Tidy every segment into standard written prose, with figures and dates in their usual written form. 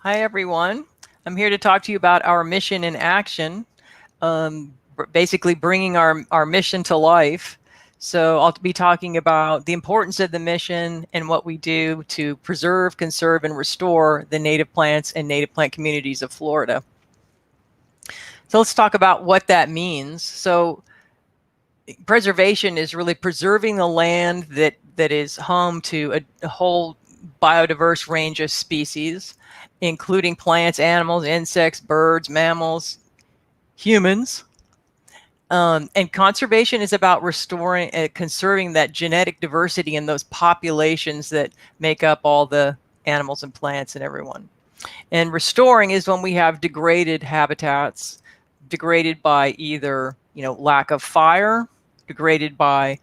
Hi, everyone. I'm here to talk to you about our mission in action, basically bringing our mission to life. So I'll be talking about the importance of the mission and what we do to preserve, conserve, and restore the native plants and native plant communities of Florida. So let's talk about what that means. So preservation is really preserving the land that is home to a whole biodiverse range of species, including plants, animals, insects, birds, mammals, humans. And conservation is about restoring and conserving that genetic diversity in those populations that make up all the animals and plants and everyone. And restoring is when we have degraded habitats, degraded by either, lack of fire, degraded by,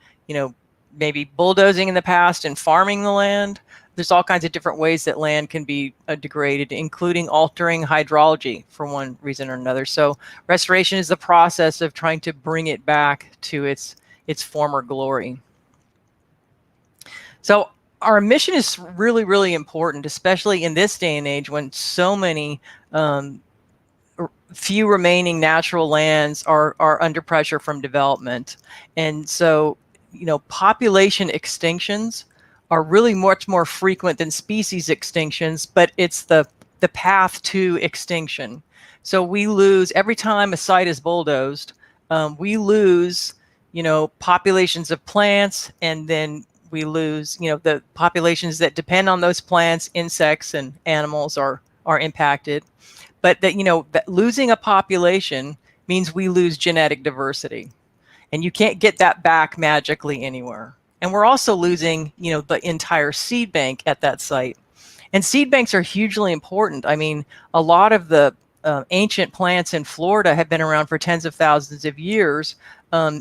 maybe bulldozing in the past and farming the land. There's all kinds of different ways that land can be degraded, including altering hydrology for one reason or another. So restoration is the process of trying to bring it back to its former glory. So our mission is really, really important, especially in this day and age when so many few remaining natural lands are under pressure from development. And so, population extinctions are really much more frequent than species extinctions, but it's the path to extinction. So we lose, every time a site is bulldozed, we lose, populations of plants, and then we lose, the populations that depend on those plants, insects and animals are impacted. But that losing a population means we lose genetic diversity, and you can't get that back magically anywhere. And we're also losing, the entire seed bank at that site. And seed banks are hugely important. I mean, a lot of the ancient plants in Florida have been around for tens of thousands of years.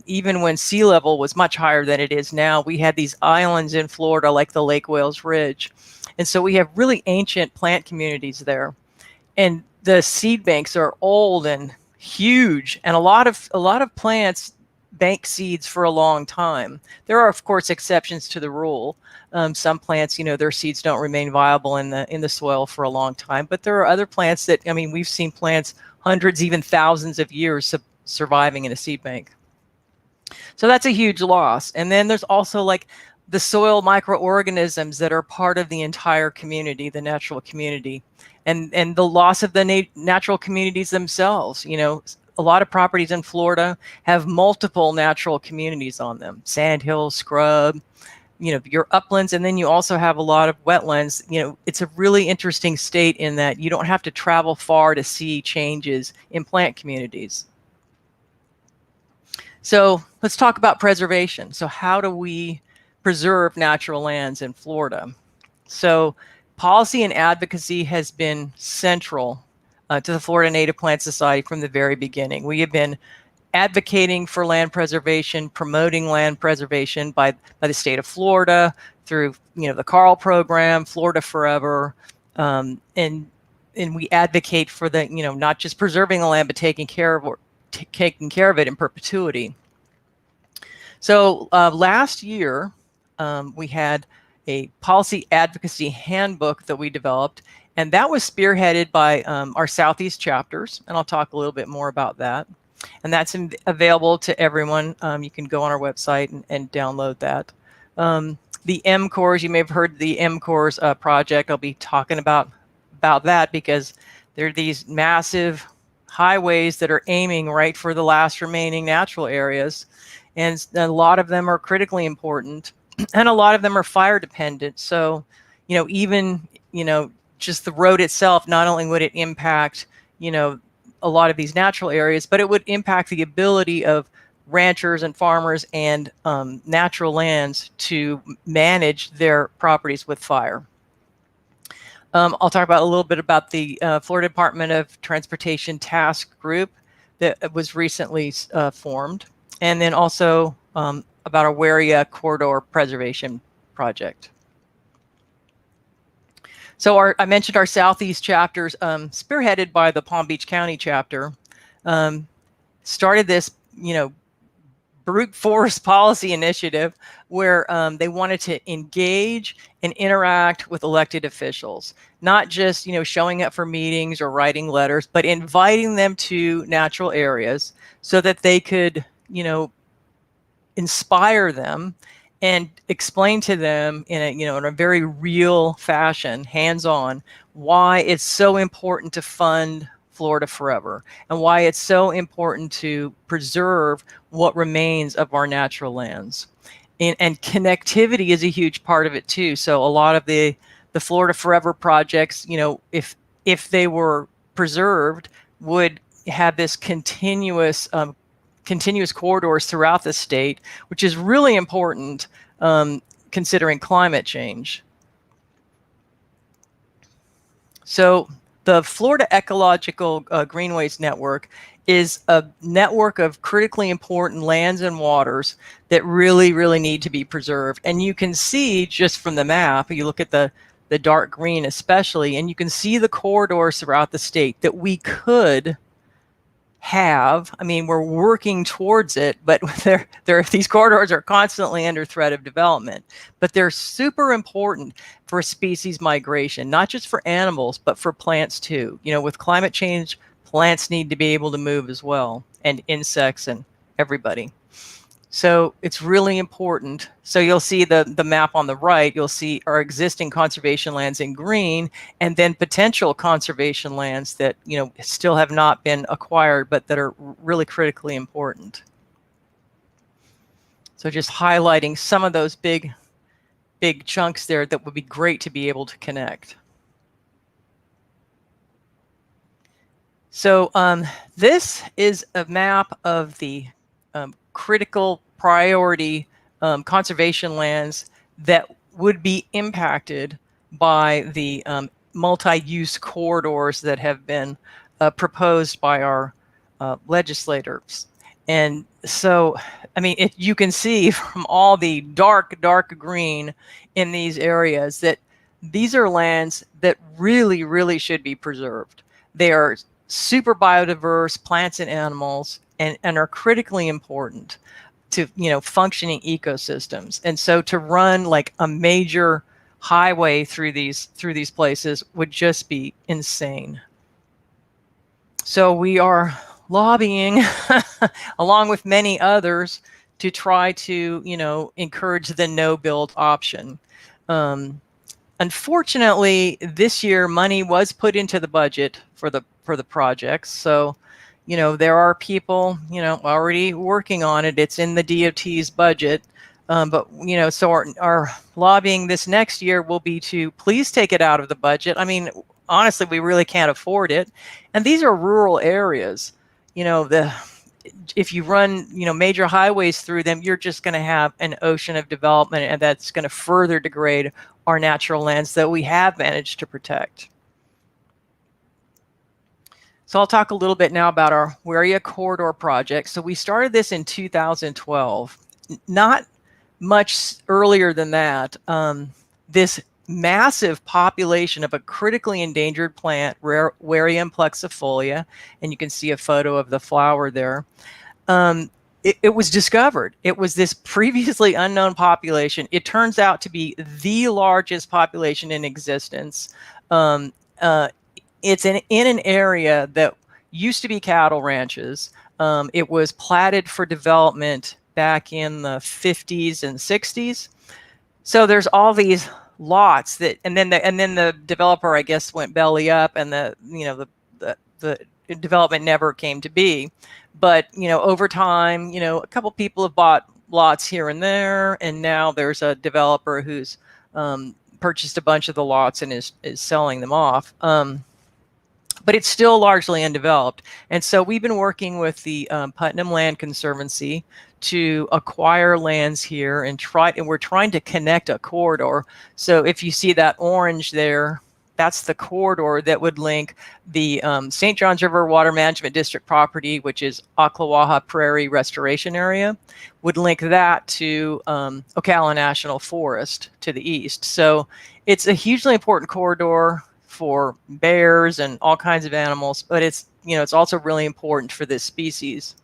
Even when sea level was much higher than it is now, we had these islands in Florida like the Lake Wales Ridge. And so we have really ancient plant communities there. And the seed banks are old and huge, and a lot of plants bank seeds for a long time. There are, of course, exceptions to the rule. Some plants, their seeds don't remain viable in the soil for a long time, but there are other plants that, we've seen plants hundreds, even thousands of years surviving in a seed bank. So that's a huge loss. And then there's also like the soil microorganisms that are part of the entire community, the natural community, and the loss of the natural communities themselves. A lot of properties in Florida have multiple natural communities on them: sandhills, scrub, your uplands, and then you also have a lot of wetlands. It's a really interesting state in that you don't have to travel far to see changes in plant communities. So let's talk about preservation. So how do we preserve natural lands in Florida? So policy and advocacy has been central to the Florida Native Plant Society from the very beginning. We have been advocating for land preservation, promoting land preservation by the state of Florida through the Carl program, Florida Forever, and we advocate for the not just preserving the land but taking care of it in perpetuity. So last year we had a policy advocacy handbook that we developed, and that was spearheaded by our Southeast chapters, and I'll talk a little bit more about that. And that's available to everyone. You can go on our website and download that. The MCORs, you may have heard the MCORs project. I'll be talking about that because there are these massive highways that are aiming right for the last remaining natural areas. And a lot of them are critically important, and a lot of them are fire dependent. So, even, just the road itself, not only would it impact, a lot of these natural areas, but it would impact the ability of ranchers and farmers and natural lands to manage their properties with fire. I'll talk about a little bit about the Florida Department of Transportation Task Group that was recently formed, and then also about our Warea corridor preservation project. So I mentioned our Southeast chapters, spearheaded by the Palm Beach County chapter, started this, brute force policy initiative where they wanted to engage and interact with elected officials, not just, showing up for meetings or writing letters, but inviting them to natural areas so that they could, inspire them and explain to them in a very real fashion, hands-on, why it's so important to fund Florida Forever and why it's so important to preserve what remains of our natural lands. And connectivity is a huge part of it too. So a lot of the Florida Forever projects, if they were preserved, would have this continuous corridors throughout the state, which is really important considering climate change. So the Florida Ecological Greenways Network is a network of critically important lands and waters that really, really need to be preserved. And you can see just from the map, you look at the dark green especially, and you can see the corridors throughout the state that we could have. I mean, we're working towards it, but these corridors are constantly under threat of development. But they're super important for species migration, not just for animals, but for plants too. With climate change, plants need to be able to move as well, and insects and everybody. So it's really important. So you'll see the map on the right, you'll see our existing conservation lands in green, and then potential conservation lands that, still have not been acquired, but that are really critically important. So just highlighting some of those big chunks there that would be great to be able to connect. So this is a map of the critical priority conservation lands that would be impacted by the multi-use corridors that have been proposed by our legislators. And so, I mean, you can see from all the dark green in these areas that these are lands that really, really should be preserved. They are super biodiverse plants and animals, and are critically important to functioning ecosystems. And so to run like a major highway through these places would just be insane. So we are lobbying along with many others to try to encourage the no build option. Unfortunately, this year money was put into the budget for the projects. So there are people, already working on it. It's in the DOT's budget. But, so our lobbying this next year will be to please take it out of the budget. I mean, honestly, we really can't afford it. And these are rural areas. If you run, major highways through them, you're just going to have an ocean of development, and that's going to further degrade our natural lands that we have managed to protect. So I'll talk a little bit now about our Warea corridor project. So we started this in 2012, not much earlier than that. This massive population of a critically endangered plant, Warea plexifolia, and you can see a photo of the flower there. It was discovered. It was this previously unknown population. It turns out to be the largest population in existence. It's in an area that used to be cattle ranches. It was platted for development back in the 50s and 60s. So there's all these lots that, and then the developer, I guess, went belly up, and the development never came to be. But over time, a couple people have bought lots here and there, and now there's a developer who's purchased a bunch of the lots and is selling them off. But it's still largely undeveloped. And so we've been working with the Putnam Land Conservancy to acquire lands here, and we're trying to connect a corridor. So if you see that orange there, that's the corridor that would link the St. Johns River Water Management District property, which is Ocklawaha Prairie Restoration Area, would link that to Ocala National Forest to the east. So it's a hugely important corridor for bears and all kinds of animals, but it's also really important for this species.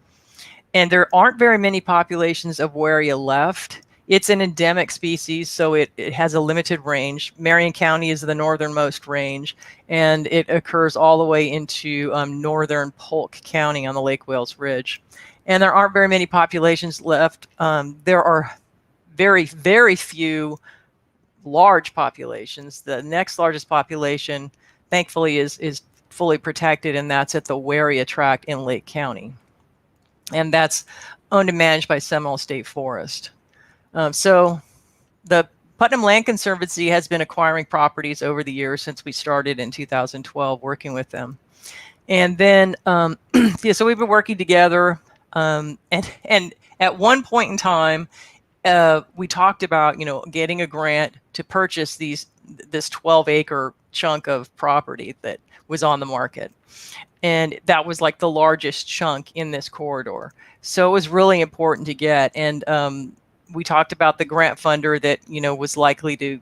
And there aren't very many populations of Warea left. It's an endemic species, so it has a limited range. Marion County is the northernmost range, and it occurs all the way into northern Polk County on the Lake Wales Ridge. And there aren't very many populations left. There are very, very few large populations. The next largest population, thankfully, is fully protected, and that's at the Warea Tract in Lake County. And that's owned and managed by Seminole State Forest. So the Putnam Land Conservancy has been acquiring properties over the years since we started in 2012 working with them. And then, yeah, so we've been working together. And at one point in time, we talked about, getting a grant to purchase this 12-acre chunk of property that was on the market. And that was like the largest chunk in this corridor. So it was really important to get. And we talked about the grant funder that, was likely to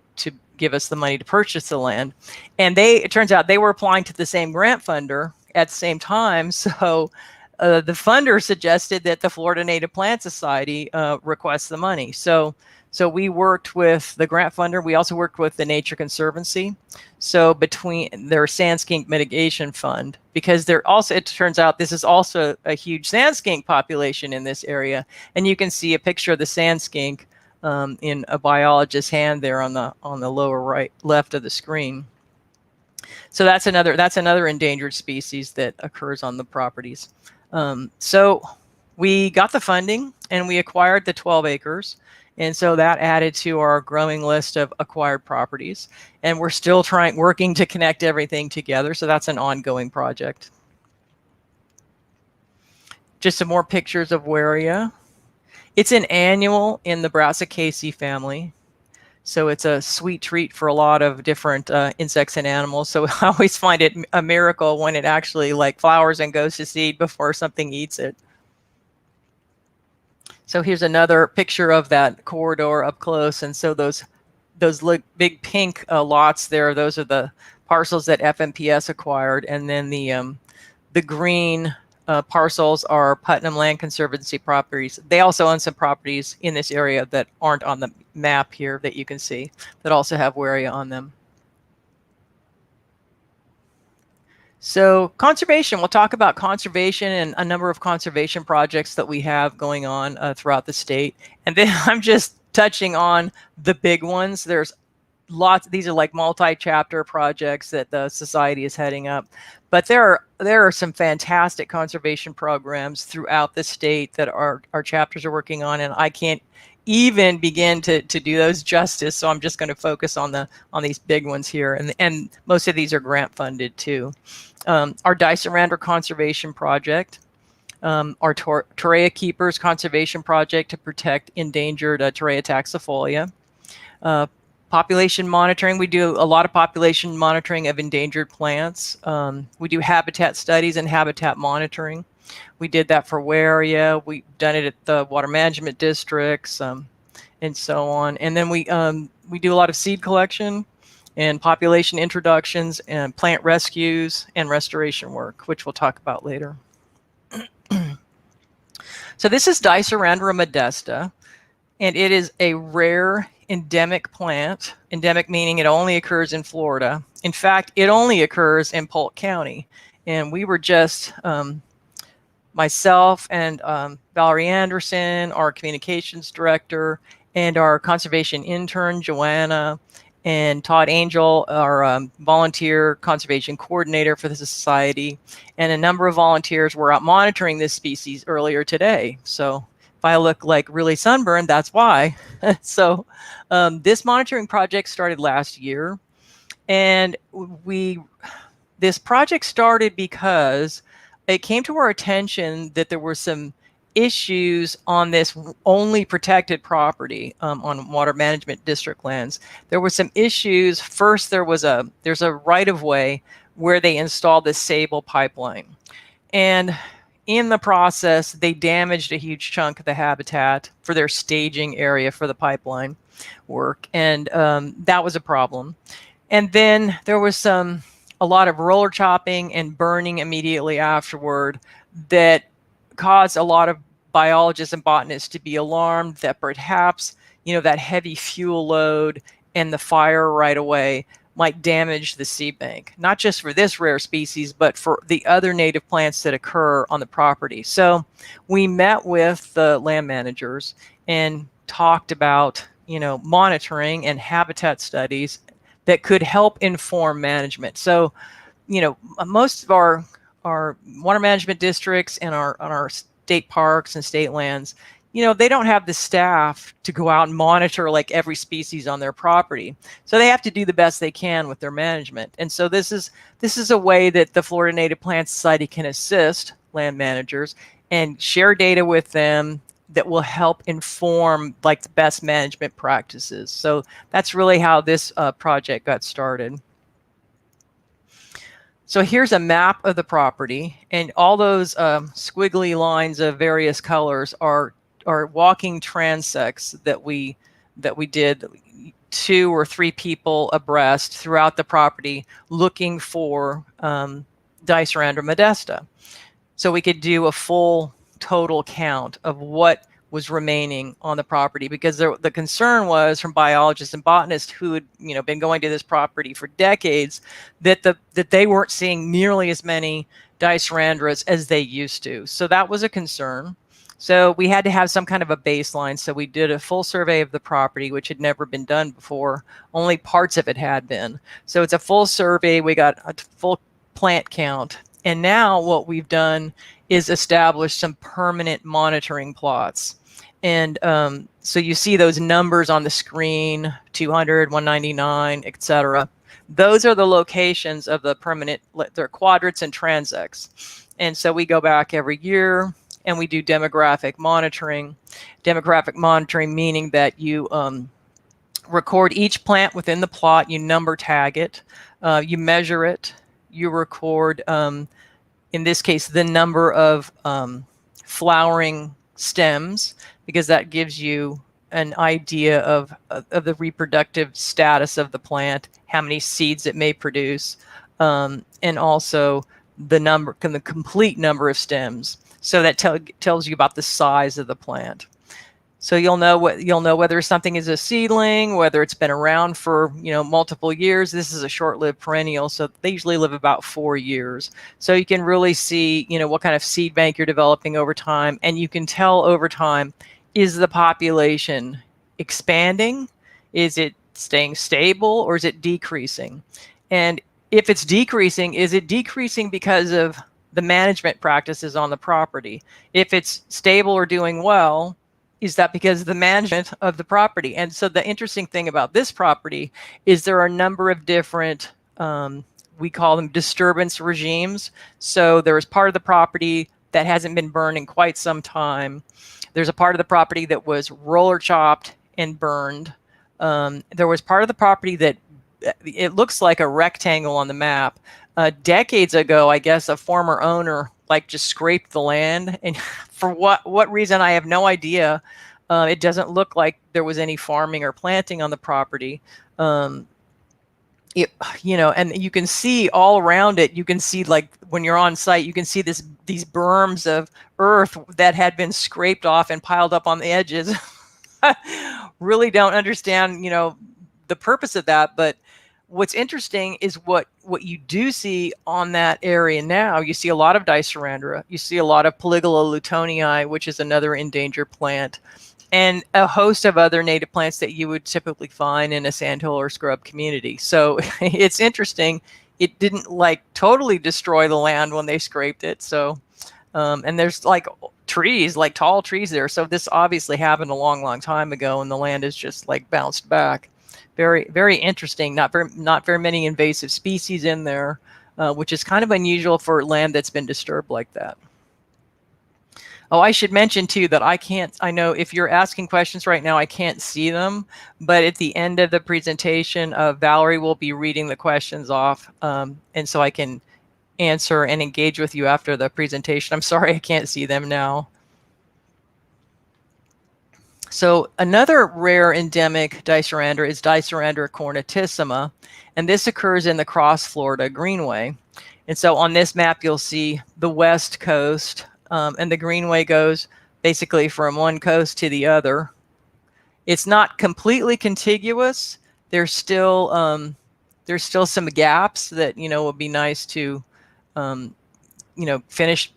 give us the money to purchase the land. And it turns out they were applying to the same grant funder at the same time. So the funder suggested that the Florida Native Plant Society request the money. So we worked with the grant funder. We also worked with the Nature Conservancy. So between their sand skink mitigation fund, because it turns out this is also a huge sand skink population in this area. And you can see a picture of the sand skink in a biologist's hand there on the lower left of the screen. So that's another endangered species that occurs on the properties. So we got the funding and we acquired the 12 acres. And so that added to our growing list of acquired properties. And we're still working to connect everything together. So that's an ongoing project. Just some more pictures of Warea. It's an annual in the Brassicaceae family. So it's a sweet treat for a lot of different insects and animals. So I always find it a miracle when it actually flowers and goes to seed before something eats it. So here's another picture of that corridor up close. And so those big pink lots there, those are the parcels that FMPS acquired. And then the green parcels are Putnam Land Conservancy properties. They also own some properties in this area that aren't on the map here that you can see that also have Warea on them. So conservation, we'll talk about conservation and a number of conservation projects that we have going on throughout the state. And then I'm just touching on the big ones. There's lots, these are like multi-chapter projects that the society is heading up. But there are some fantastic conservation programs throughout the state that our chapters are working on, and I can't even begin to do those justice. So I'm just going to focus on these big ones here, and most of these are grant funded too. Our Dicerandra Conservation Project, our Torreya Keepers Conservation Project to protect endangered Torreya taxifolia. Population monitoring, we do a lot of population monitoring of endangered plants. We do habitat studies and habitat monitoring. We did that for Warea. We've done it at the water management districts and so on. And then we do a lot of seed collection and population introductions and plant rescues and restoration work, which we'll talk about later. So this is Dicerandra modesta, and it is a rare endemic plant. Endemic meaning it only occurs in Florida. In fact, it only occurs in Polk County. And we were just, myself and Valerie Anderson, our communications director, and our conservation intern, Joanna, and Todd Angel, our volunteer conservation coordinator for the society, and a number of volunteers were out monitoring this species earlier today. So if I look like really sunburned, that's why. So this monitoring project started last year, and this project started because it came to our attention that there were some issues on this only protected property on water management district lands. There were some issues. First, there's a right-of-way where they installed the Sable pipeline, and in the process, they damaged a huge chunk of the habitat for their staging area for the pipeline work, and that was a problem. And then there was a lot of roller chopping and burning immediately afterward that caused a lot of biologists and botanists to be alarmed that perhaps, that heavy fuel load and the fire right away might damage the seed bank, not just for this rare species, but for the other native plants that occur on the property. So we met with the land managers and talked about, monitoring and habitat studies that could help inform management. So, most of our water management districts and our state parks and state lands, they don't have the staff to go out and monitor like every species on their property. So they have to do the best they can with their management. And so this is a way that the Florida Native Plant Society can assist land managers and share data with them that will help inform like the best management practices. So that's really how this project got started. So here's a map of the property, and all those squiggly lines of various colors are walking transects that we did, 2 or 3 people abreast throughout the property looking for Dicerandra modesta. So we could do a full total count of what was remaining on the property, because the concern was from biologists and botanists who had been going to this property for decades that they weren't seeing nearly as many Dicerandras as they used to. So that was a concern. So we had to have some kind of a baseline. So we did a full survey of the property, which had never been done before. Only parts of it had been. So it's a full survey. We got a full plant count. And now what we've done is establish some permanent monitoring plots. And so you see those numbers on the screen, 200, 199, etc. Those are the locations of the permanent, they're quadrants and transects. And so we go back every year and we do demographic monitoring. Demographic monitoring meaning that you record each plant within the plot, you number tag it, you measure it, you record, in this case, the number of flowering stems, because that gives you an idea of the reproductive status of the plant, how many seeds it may produce, and also the complete number of stems. So that tells you about the size of the plant. So you'll know whether something is a seedling, whether it's been around for multiple years. This is a short-lived perennial, so they usually live about 4 years. So you can really see what kind of seed bank you're developing over time, and you can tell over time, is the population expanding? Is it staying stable, or is it decreasing? And if it's decreasing, is it decreasing because of the management practices on the property? If it's stable or doing well, is that because of the management of the property? And so the interesting thing about this property is there are a number of different, we call them disturbance regimes. So there is part of the property that hasn't been burned in quite some time. There's a part of the property that was roller chopped and burned. There was part of the property that it looks like a rectangle on the map. Decades ago, I guess a former owner just scraped the land, and for what reason, I have no idea. It doesn't look like there was any farming or planting on the property. And you can see all around it, you can see, like when you're on site, you can see these berms of earth that had been scraped off and piled up on the edges. Really don't understand, the purpose of that, but what's interesting is what you do see on that area now. You see a lot of Dicerandra. You see a lot of Polygala lutonii, which is another endangered plant, and a host of other native plants that you would typically find in a sandhill or scrub community. So it's interesting. It didn't totally destroy the land when they scraped it. So, and there's trees, tall trees there. So this obviously happened a long, long time ago, and the land is just bounced back. Very, very interesting. Not very many invasive species in there, which is kind of unusual for land that's been disturbed like that. Oh, I should mention too that I know if you're asking questions right now, I can't see them, but at the end of the presentation, Valerie will be reading the questions off, and so I can answer and engage with you after the presentation. I'm sorry I can't see them now. So another rare endemic Dicerandra is Dicerandra comutissima, and this occurs in the Cross Florida Greenway. And so on this map, you'll see the west coast, and the Greenway goes basically from one coast to the other. It's not completely contiguous. There's still some gaps that would be nice to finish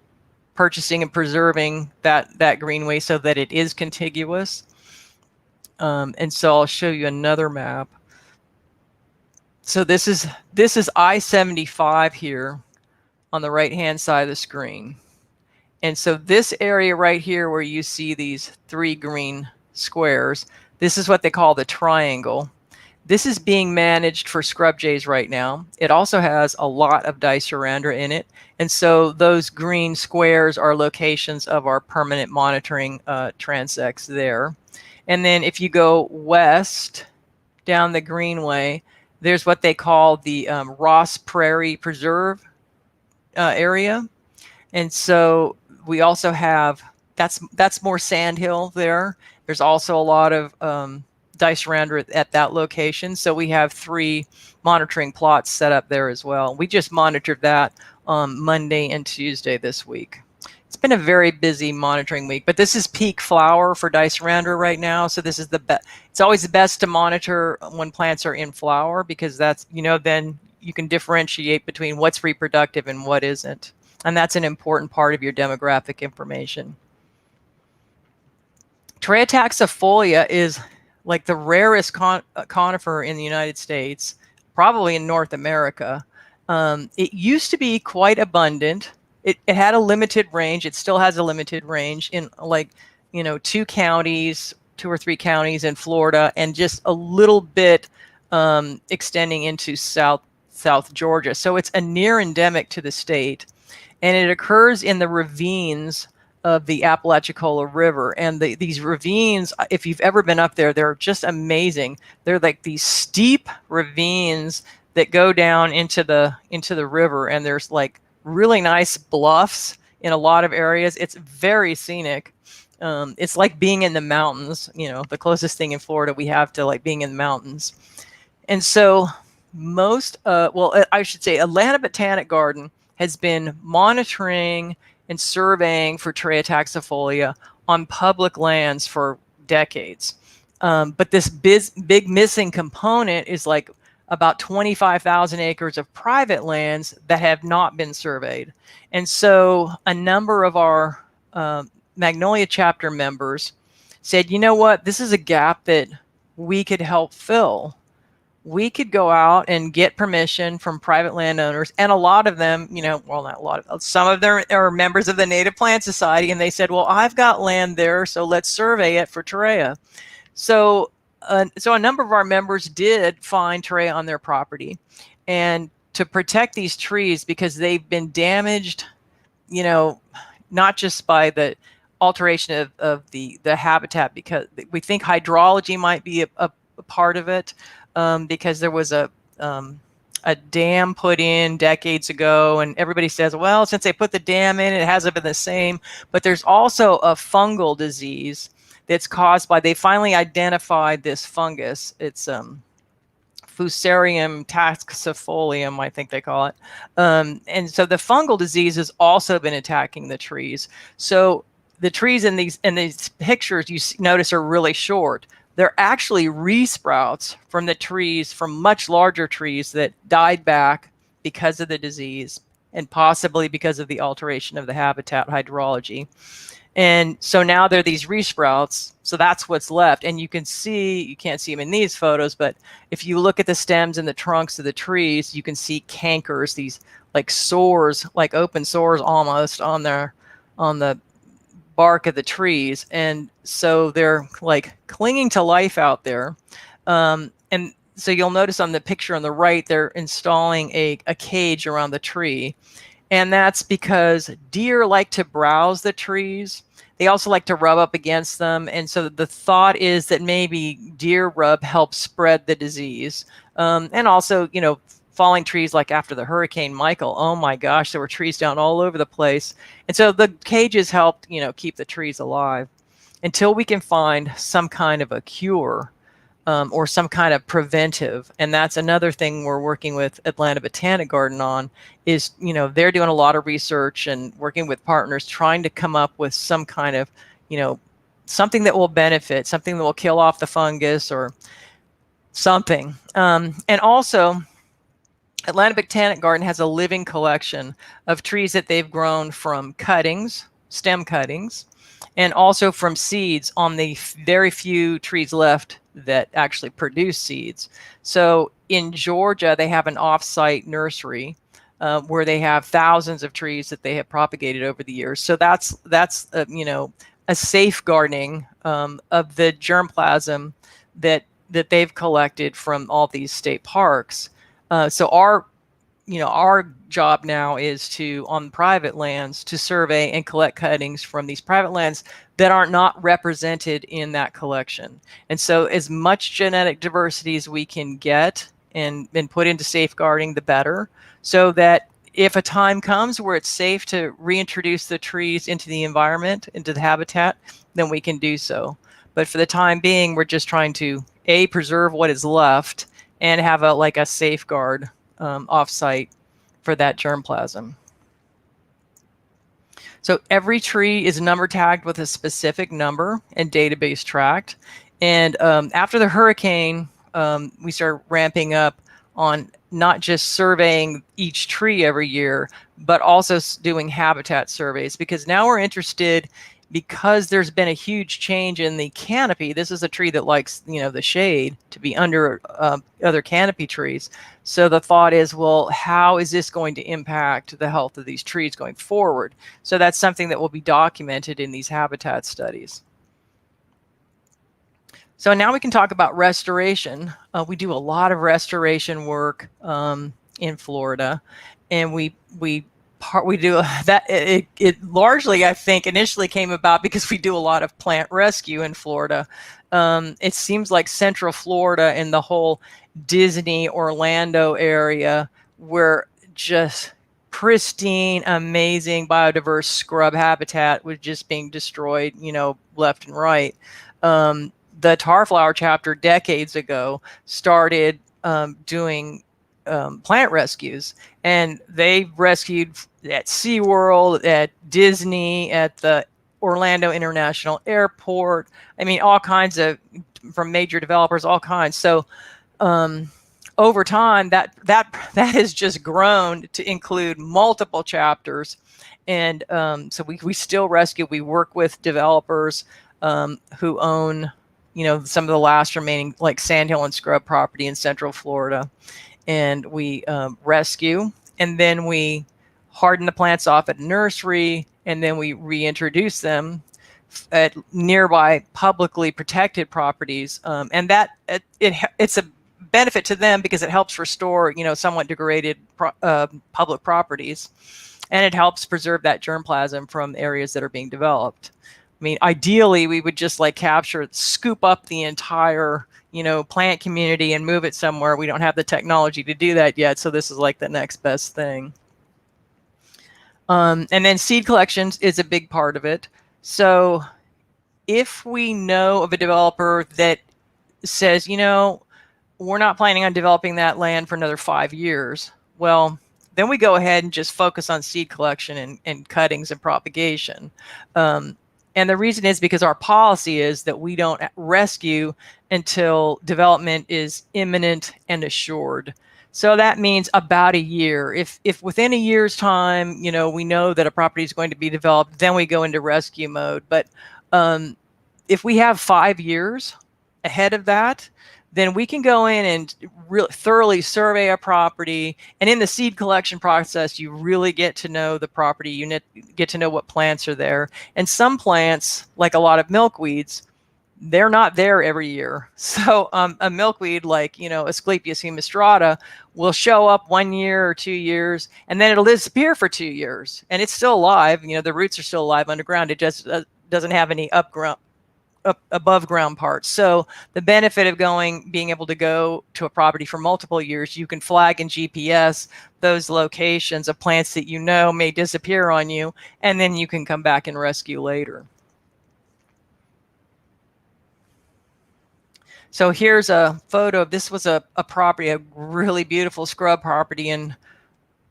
purchasing and preserving that greenway so that it is contiguous. And so I'll show you another map. So this is I-75 here on the right hand side of the screen. And so this area right here where you see these 3 green squares, this is what they call the triangle. This is being managed for scrub jays right now. It also has a lot of Dicerandra in it. And so those green squares are locations of our permanent monitoring transects there. And then if you go west down the greenway, there's what they call the Ross Prairie Preserve area. And so we also have, that's more sandhill there. There's also a lot of Dicerandra at that location. So we have 3 monitoring plots set up there as well. We just monitored that on Monday and Tuesday this week. It's been a very busy monitoring week, but this is peak flower for Dicerandra right now. So this is the best. It's always the best to monitor when plants are in flower, because that's, then you can differentiate between what's reproductive and what isn't. And that's an important part of your demographic information. Treataxifolia is like the rarest conifer in the United States, probably in North America. It used to be quite abundant. It had a limited range. It still has a limited range in 2 counties, 2 or 3 counties in Florida, and just a little bit extending into South Georgia. So it's a near endemic to the state, and it occurs in the ravines of the Apalachicola River. And these ravines, if you've ever been up there, they're just amazing. They're like these steep ravines that go down into the river, and there's like really nice bluffs in a lot of areas. It's very scenic. It's like being in the mountains, the closest thing in Florida we have to like being in the mountains. And so I should say Atlanta Botanic Garden has been monitoring and surveying for Treataxifolia on public lands for decades. But this big missing component is like about 25,000 acres of private lands that have not been surveyed. And so a number of our Magnolia chapter members said, you know what, this is a gap that we could help fill. We could go out and get permission from private landowners, and a lot of them, well, not a lot of, some of them are members of the Native Plant Society, and they said, well, I've got land there, so let's survey it for Torreya. So a number of our members did find Torreya on their property, and to protect these trees, because they've been damaged, not just by the alteration of the habitat, because we think hydrology might be a part of it. Because there was a dam put in decades ago, and everybody says, well, since they put the dam in, it hasn't been the same. But there's also a fungal disease that's caused by, they finally identified this fungus. It's Fusarium taxifolium, I think they call it. And so the fungal disease has also been attacking the trees. So the trees in these pictures you notice are really short. They're actually resprouts from the trees, from much larger trees that died back because of the disease and possibly because of the alteration of the habitat hydrology. And so now they're these resprouts. So that's what's left. And you can't see them in these photos, but if you look at the stems and the trunks of the trees, you can see cankers, these like sores, like open sores almost on the bark of the trees. And so they're like clinging to life out there. And so you'll notice on the picture on the right, they're installing a cage around the tree. And that's because deer like to browse the trees. They also like to rub up against them. And so the thought is that maybe deer rub helps spread the disease. And also, falling trees, like after the Hurricane Michael, oh my gosh, there were trees down all over the place. And so the cages helped, keep the trees alive until we can find some kind of a cure or some kind of preventive. And that's another thing we're working with Atlanta Botanic Garden on is, they're doing a lot of research and working with partners trying to come up with some kind of, something that will benefit, something that will kill off the fungus or something. And also, Atlanta Botanic Garden has a living collection of trees that they've grown from cuttings, stem cuttings, and also from seeds on the very few trees left that actually produce seeds. So in Georgia, they have an off-site nursery where they have thousands of trees that they have propagated over the years. So that's a safeguarding of the germplasm that they've collected from all these state parks. So our job now is to, on private lands, to survey and collect cuttings from these private lands that are not represented in that collection. And so as much genetic diversity as we can get and put into safeguarding, the better, so that if a time comes where it's safe to reintroduce the trees into the environment, into the habitat, then we can do so. But for the time being, we're just trying to preserve what is left and have a safeguard offsite for that germplasm. So every tree is number tagged with a specific number and database tracked. And after the hurricane, we started ramping up on not just surveying each tree every year, but also doing habitat surveys, because now we're interested, because there's been a huge change in the canopy. This is a tree that likes, the shade, to be under other canopy trees. So the thought is, well, how is this going to impact the health of these trees going forward? So that's something that will be documented in these habitat studies. So now we can talk about restoration. We do a lot of restoration work in Florida, and we do that. It largely, I think, initially came about because we do a lot of plant rescue in Florida. It seems like Central Florida and the whole Disney Orlando area were just pristine, amazing, biodiverse scrub habitat was just being destroyed, left and right. The Tarflower chapter decades ago started doing plant rescues, and they rescued at SeaWorld, at Disney, at the Orlando International Airport. I mean, all kinds of, from major developers, all kinds. So over time, that has just grown to include multiple chapters. And so we still rescue. We work with developers who own, some of the last remaining, like Sandhill and Scrub property in Central Florida. And we rescue, and then we harden the plants off at a nursery, and then we reintroduce them at nearby publicly protected properties. And that it's a benefit to them because it helps restore, somewhat degraded public properties, and it helps preserve that germplasm from areas that are being developed. I mean, ideally, we would just scoop up the entire, plant community and move it somewhere. We don't have the technology to do that yet, so this is like the next best thing. And then seed collections is a big part of it. So if we know of a developer that says, we're not planning on developing that land for another 5 years, well, then we go ahead and just focus on seed collection and cuttings and propagation. And the reason is because our policy is that we don't rescue until development is imminent and assured. So that means about a year. If within a year's time, we know that a property is going to be developed, then we go into rescue mode. But if we have 5 years ahead of that, then we can go in and really thoroughly survey a property. And in the seed collection process, you really get to know the property. You get to know what plants are there. And some plants, like a lot of milkweeds, they're not there every year. So a milkweed like, Asclepias humistrata will show up 1 year or 2 years, and then it'll disappear for 2 years. And it's still alive. The roots are still alive underground. It just doesn't have any above ground parts. So the benefit of being able to go to a property for multiple years, you can flag in GPS those locations of plants that may disappear on you, and then you can come back and rescue later. So here's a photo. This was a property, a really beautiful scrub property in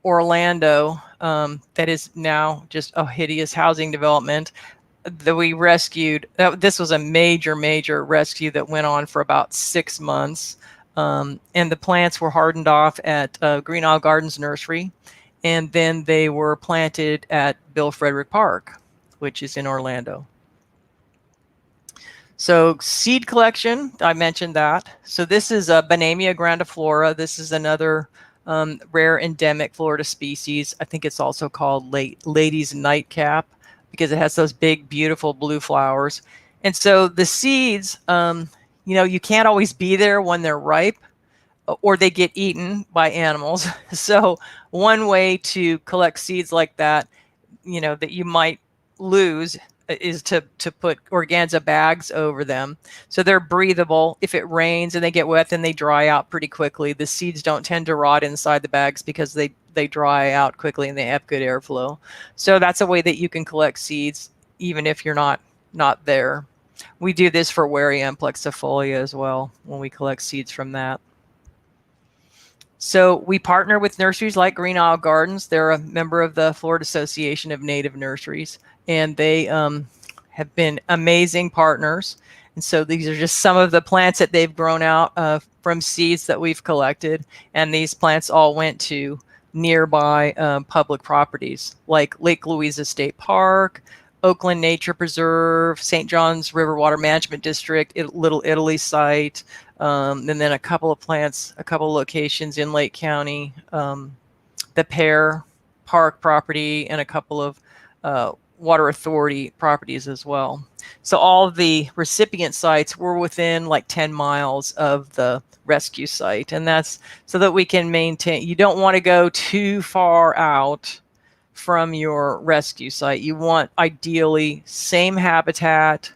Orlando that is now just a hideous housing development. that we rescued. This was a major rescue that went on for about 6 months. And the plants were hardened off at Green Isle Gardens Nursery, and then they were planted at Bill Frederick Park, which is in Orlando. So seed collection, I mentioned that. So this is a Bonamia grandiflora. This is another rare endemic Florida species. I think it's also called lady's nightcap because it has those big, beautiful blue flowers. And so the seeds, you know, you can't always be there when they're ripe, or they get eaten by animals. So one way to collect seeds like that, you know, that you might lose is to put organza bags over them. So they're breathable. If it rains and they get wet, then they dry out pretty quickly. The seeds don't tend to rot inside the bags because they dry out quickly and they have good airflow. So that's a way that you can collect seeds even if you're not there. We do this for Warea and plexifolia as well when we collect seeds from that. So we partner with nurseries like Green Isle Gardens. They're a member of the Florida Association of Native Nurseries, and they have been amazing partners. And so these are just some of the plants that they've grown out from seeds that we've collected. And these plants all went to nearby public properties like Lake Louisa State Park, Oakland Nature Preserve, St. John's River Water Management District, Little Italy site, and then a couple of plants, a couple of locations in Lake County, the Pear Park property, and a couple of Water Authority properties as well. So all of the recipient sites were within like 10 miles of the rescue site. And that's so that we can maintain, you don't want to go too far out from your rescue site. You want ideally same habitat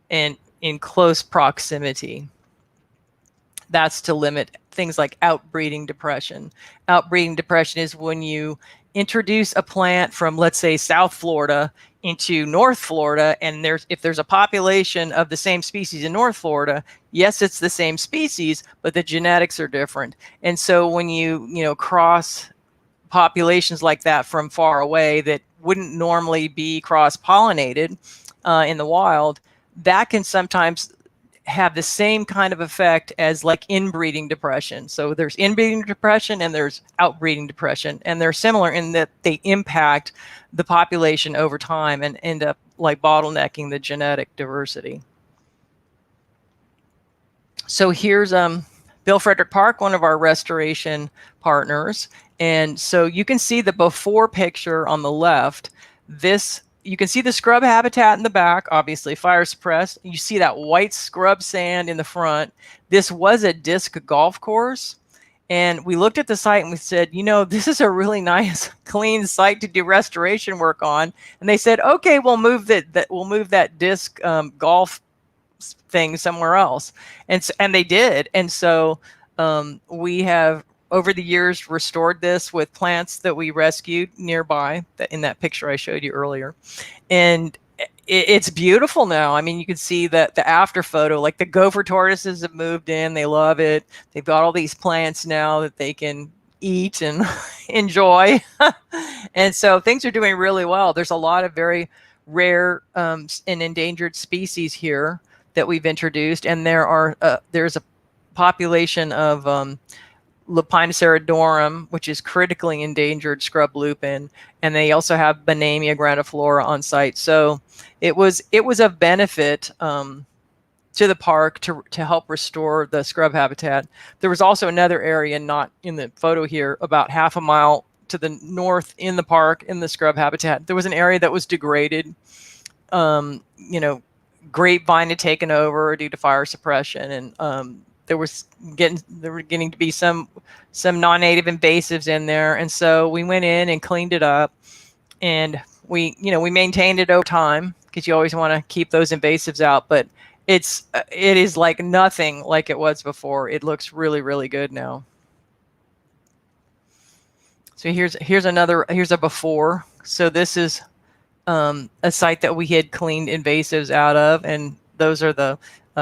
and in close proximity. That's to limit things like outbreeding depression. Outbreeding depression is when you introduce a plant from, let's say, South Florida into North Florida, and if there's a population of the same species in North Florida, yes, it's the same species, but the genetics are different. And so when you cross populations like that from far away that wouldn't normally be cross-pollinated in the wild, that can sometimes have the same kind of effect as like inbreeding depression. So there's inbreeding depression and there's outbreeding depression, and they're similar in that they impact the population over time and end up like bottlenecking the genetic diversity. So here's Bill Frederick Park, one of our restoration partners. And so you can see the before picture on the left. You can see the scrub habitat in the back, obviously fire suppressed. You see that white scrub sand in the front. This was a disc golf course. And we looked at the site and we said, you know, this is a really nice, clean site to do restoration work on. And they said, okay, we'll move that disc golf thing somewhere else. And they did. And so we have over the years restored this with plants that we rescued nearby in that picture I showed you earlier. And it's beautiful now. I mean, you can see that the after photo, like the gopher tortoises have moved in. They love it. They've got all these plants now that they can eat and enjoy. And so things are doing really well. There's a lot of very rare and endangered species here that we've introduced. And there's a population of Lupinus aridorum, which is critically endangered scrub lupin, and they also have Bonamia grandiflora on site. So it was of benefit to the park to help restore the scrub habitat. There was also another area, not in the photo here, about half a mile to the north in the park in the scrub habitat. There was an area that was degraded. Grapevine had taken over due to fire suppression, and there were getting to be some non-native invasives in there, and so we went in and cleaned it up, and we maintained it over time because you always want to keep those invasives out. But it is like nothing like it was before. It looks really, really good now. So here's a before. So this is a site that we had cleaned invasives out of, and those are the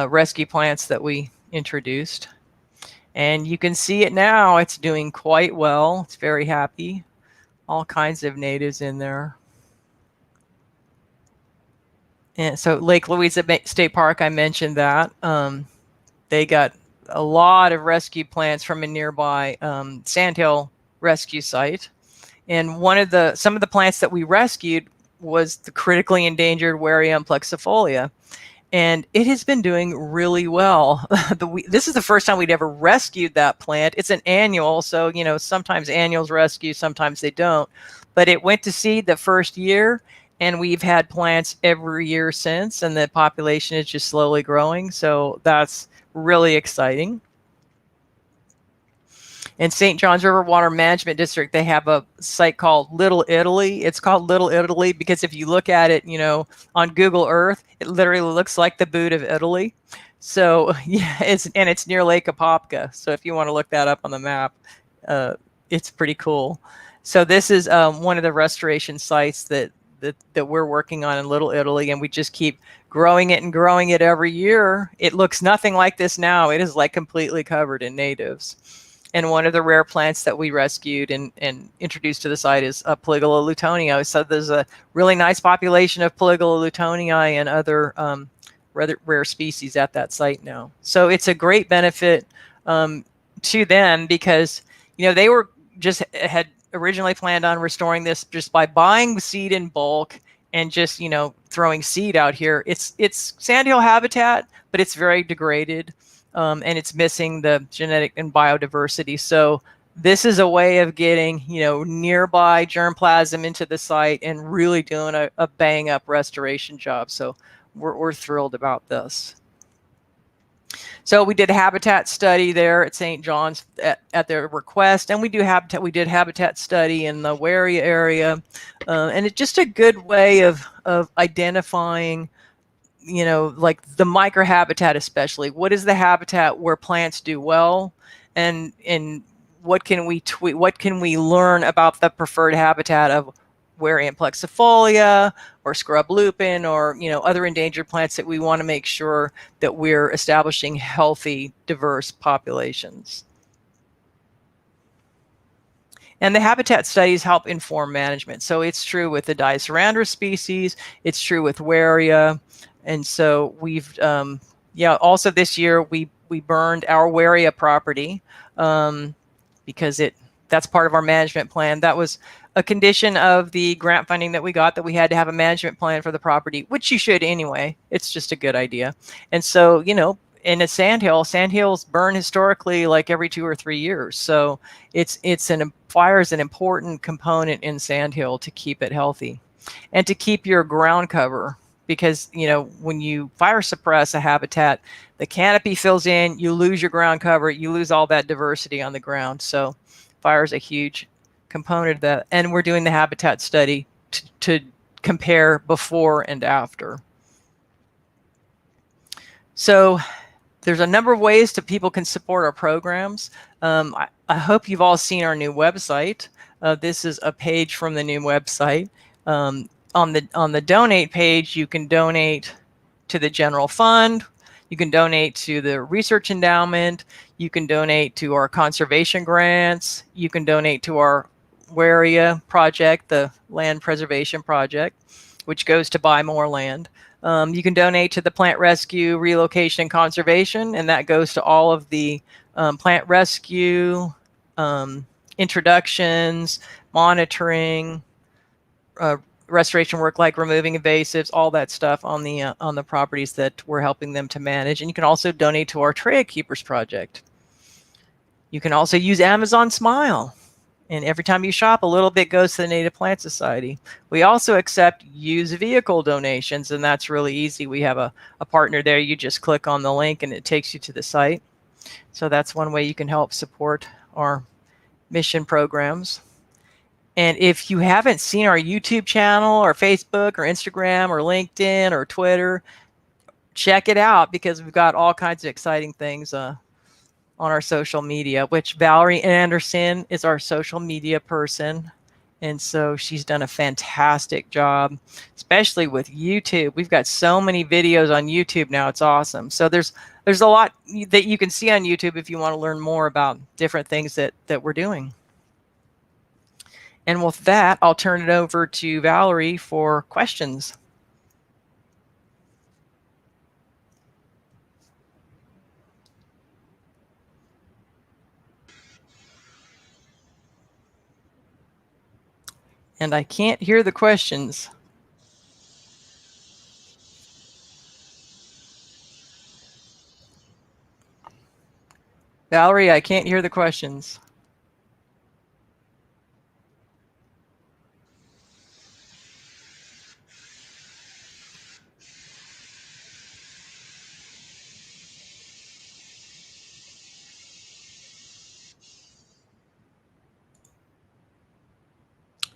rescue plants that we introduced. And you can see it now. It's doing quite well. It's very happy. All kinds of natives in there. And so Lake Louisa State Park, I mentioned that. They got a lot of rescue plants from a nearby sandhill rescue site. And some of the plants that we rescued was the critically endangered Warea plexifolia. And it has been doing really well. This is the first time we'd ever rescued that plant. It's an annual, so sometimes annuals rescue, sometimes they don't. But it went to seed the first year, and we've had plants every year since, and the population is just slowly growing. So that's really exciting. In St. John's River Water Management District, they have a site called Little Italy. It's called Little Italy because if you look at it, on Google Earth, it literally looks like the boot of Italy. So yeah, it's near Lake Apopka. So if you want to look that up on the map, it's pretty cool. So this is one of the restoration sites that we're working on in Little Italy, and we just keep growing it and growing it every year. It looks nothing like this now. It is like completely covered in natives. And one of the rare plants that we rescued and introduced to the site is Polygala lutonii. So there's a really nice population of Polygala lutonii and other rather rare species at that site now. So it's a great benefit to them because they had originally planned on restoring this just by buying seed in bulk and just throwing seed out here. It's sandhill habitat, but it's very degraded. And it's missing the genetic and biodiversity. So this is a way of getting, nearby germplasm into the site and really doing a bang up restoration job. So we're thrilled about this. So we did a habitat study there at St. John's at their request, and we did habitat study in the Warea area, and it's just a good way of identifying like the microhabitat, especially what is the habitat where plants do well, and what can we learn about the preferred habitat of Warea plexifolia or scrub lupin or other endangered plants that we want to make sure that we're establishing healthy, diverse populations. And the habitat studies help inform management. So it's true with the Dicerandra species, it's true with Warea. And so we've, also this year we burned our Warea property because that's part of our management plan. That was a condition of the grant funding that we got, that we had to have a management plan for the property, which you should anyway. It's just a good idea. And so, in a sandhills burn historically like every 2 or 3 years. So fire is an important component in sandhill to keep it healthy and to keep your ground cover. Because, when you fire suppress a habitat, the canopy fills in, you lose your ground cover, you lose all that diversity on the ground. So fire is a huge component of that. And we're doing the habitat study to compare before and after. So there's a number of ways that people can support our programs. I hope you've all seen our new website. This is a page from the new website. On the donate page, you can donate to the general fund. You can donate to the research endowment. You can donate to our conservation grants. You can donate to our Warea project, the land preservation project, which goes to buy more land. You can donate to the plant rescue, relocation, and conservation, and that goes to all of the plant rescue, introductions, monitoring, restoration work like removing invasives, all that stuff on the properties that we're helping them to manage. And you can also donate to our Trail Keepers project. You can also use Amazon Smile. And every time you shop, a little bit goes to the Native Plant Society. We also accept used vehicle donations, and that's really easy. We have a partner there. You just click on the link and it takes you to the site. So that's one way you can help support our mission programs. And if you haven't seen our YouTube channel or Facebook or Instagram or LinkedIn or Twitter, check it out because we've got all kinds of exciting things on our social media, which Valerie Anderson is our social media person. And so she's done a fantastic job, especially with YouTube. We've got so many videos on YouTube now. It's awesome. So there's a lot that you can see on YouTube if you want to learn more about different things that we're doing. And with that, I'll turn it over to Valerie for questions. And I can't hear the questions. Valerie, I can't hear the questions.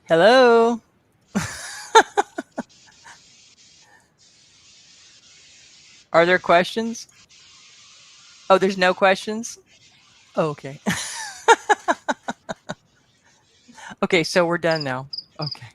Hello? Are there questions? Oh, there's no questions? Oh, okay. Okay, so we're done now. Okay.